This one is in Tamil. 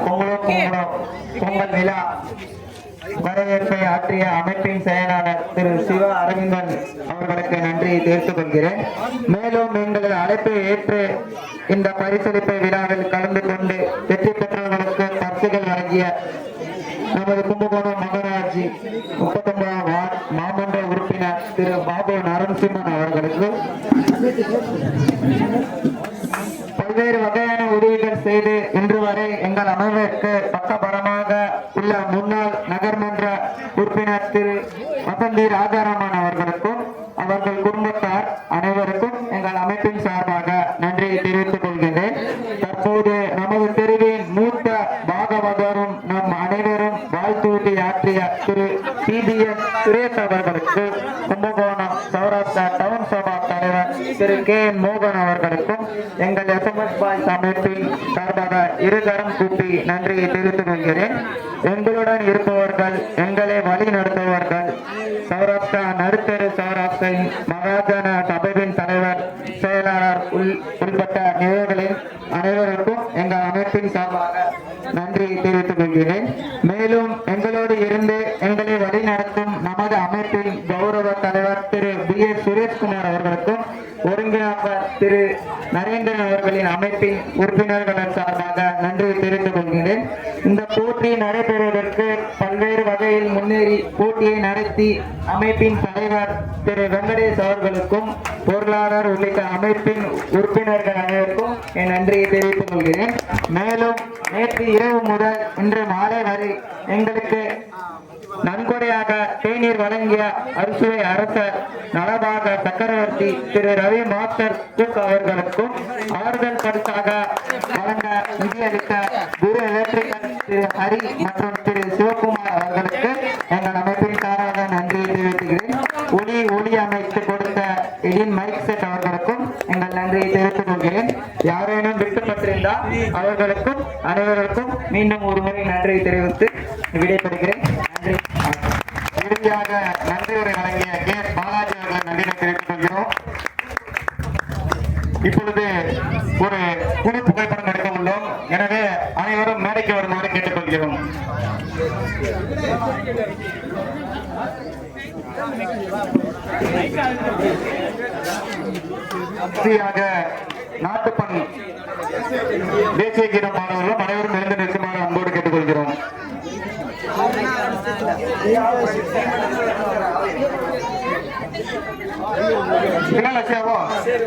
பொங்கல் விழா வரவேற்பை ஆற்றிய அமைப்பின் செயலாளர் திரு சிவா அரவிந்தன் அவர்களுக்கு நன்றியை தெரிவித்துக் கொள்கிறேன். மேலும் எங்களது அழைப்பை ஏற்று இந்த பரிசளிப்பு விழாவில் கலந்து கொண்டு வெற்றி பெற்றவர்களுக்கு பரிசுகள் வழங்கிய நமது கும்பகோணம் மகராட்சி 39ஆம் வார்டு மாமன்ற உறுப்பினர் திரு பாபு நரசிம்மன் அவர்களுக்கு பல்வேறு வகையான உதவிகள் செய்து இன்று வரை எங்கள் அமைப்பிற்கு பக்கபலமாக உள்ள முன்னாள் நகர்மன்ற உறுப்பினர் திரு வசந்தி ராஜாராமன் அவர்களுக்கும் அவர்கள் குடும்பத்தார் அனைவருக்கும் எங்கள் அமைப்பின் சார்பாக நன்றியை தெரிவித்துக் கொள்கின்றேன். தற்போது நமது தெருவின் மூத்த பாகவதரும் நம் அனைவரும் வாழ்த்துவதை ஆற்றிய திரு TBN சுரேஷ் அவர்களுக்கு கும்பகோணம் சௌராஷ்டிரா டவுன் சபா தலைவர் திரு KN மோகன் அவர்களுக்கும் எங்கள் SMS பாய்ஸ் அமைப்பின் சார்பாக இருகரம் கூப்பி நன்றியை தெரிவித்துக் கொள்கிறேன். எங்களுடன் இருப்பவர்கள், எங்களை வழி நடத்துபவர்கள், சௌராஷ்டிரா நடுத்தரு சௌராஷ்டிரா மகாஜன சபையின் தலைவர் செயலாளர் உள்பட்ட நிகழ்வுகளின் அனைவருக்கும் எங்கள் அமைப்பின் சார்பாக நன்றியை தெரிவித்துக் கொள்கிறேன். மேலும் எங்களோடு இருந்து எங்களை வழி நடத்தும் நமது அமைப்பின் கௌரவ தலைவர் திரு BS சுரேஷ்குமார் அவர்களுக்கும் ஒருங்கிணைப்பாளர் திரு நரேந்திரன் அவர்களின் அமைப்பின் உறுப்பினர்களின் சார்பாக நன்றியை தெரிவித்துக் கொள்கிறேன். இந்த போட்டி நடைபெறுவதற்கு பல்வேறு வகையில் முன்னேறி போட்டியை நடத்தி அமைப்பின் தலைவர் திரு வெங்கடேஷ் அவர்களுக்கும் பொருளாளர் உள்ளிட்ட அமைப்பின் உறுப்பினர்கள் அனைவருக்கும் என் நன்றியை தெரிவித்துக் கொள்கிறேன். மேலும் நேற்று இரவு முதல் இன்று மாலை வரை எங்களுக்கு நன்கொடையாக தேநீர் வழங்கிய அறுசுவை அரசர் நலபாக சக்கரவர்த்தி திரு ரவி மாஸ்டர் குக் அவர்களுக்கும் ஆறுதல் பரிசாக வழங்க நிதியளித்த குரு எலக்ட்ரிக்கல் திரு ஹரி மற்றும் திரு சிவகுமார் அவர்களுக்கு எங்கள் அமைப்பின் சார்பாக நன்றியை தெரிவித்துகிறேன். ஒளி அமைத்து கொடுத்த எடின் மைக் செட் அவர்களுக்கும் எங்கள் நன்றியை தெரிவித்துக் கொள்கிறேன். யாரேனும் விட்டுப்பட்டிருந்தால் அவர்களுக்கும் அனைவருக்கும் மீண்டும் ஒரு முறை நன்றியை தெரிவித்து விடைபெறுகிறேன். நன்றி. இறுதியாக நன்றியுரை வழங்கிய KS பாலாஜி அவர்கள் நன்றியை தெரிவித்துக் கொள்கிறோம். இப்பொழுது ஒரு குழு புகைப்படம் எடுக்க உள்ளோம். எனவே அனைவரும் மேடைக்கு வருமாறு கேட்டுக்கொள்கிறோம். நாட்டுப்பண் தேசிய கீதம் பாடல்களும் அனைவரும் எழுந்து நிற்குமாறு அன்போடு கேட்டுக்கொள்கிறோம். என்ன லட்சியாவோ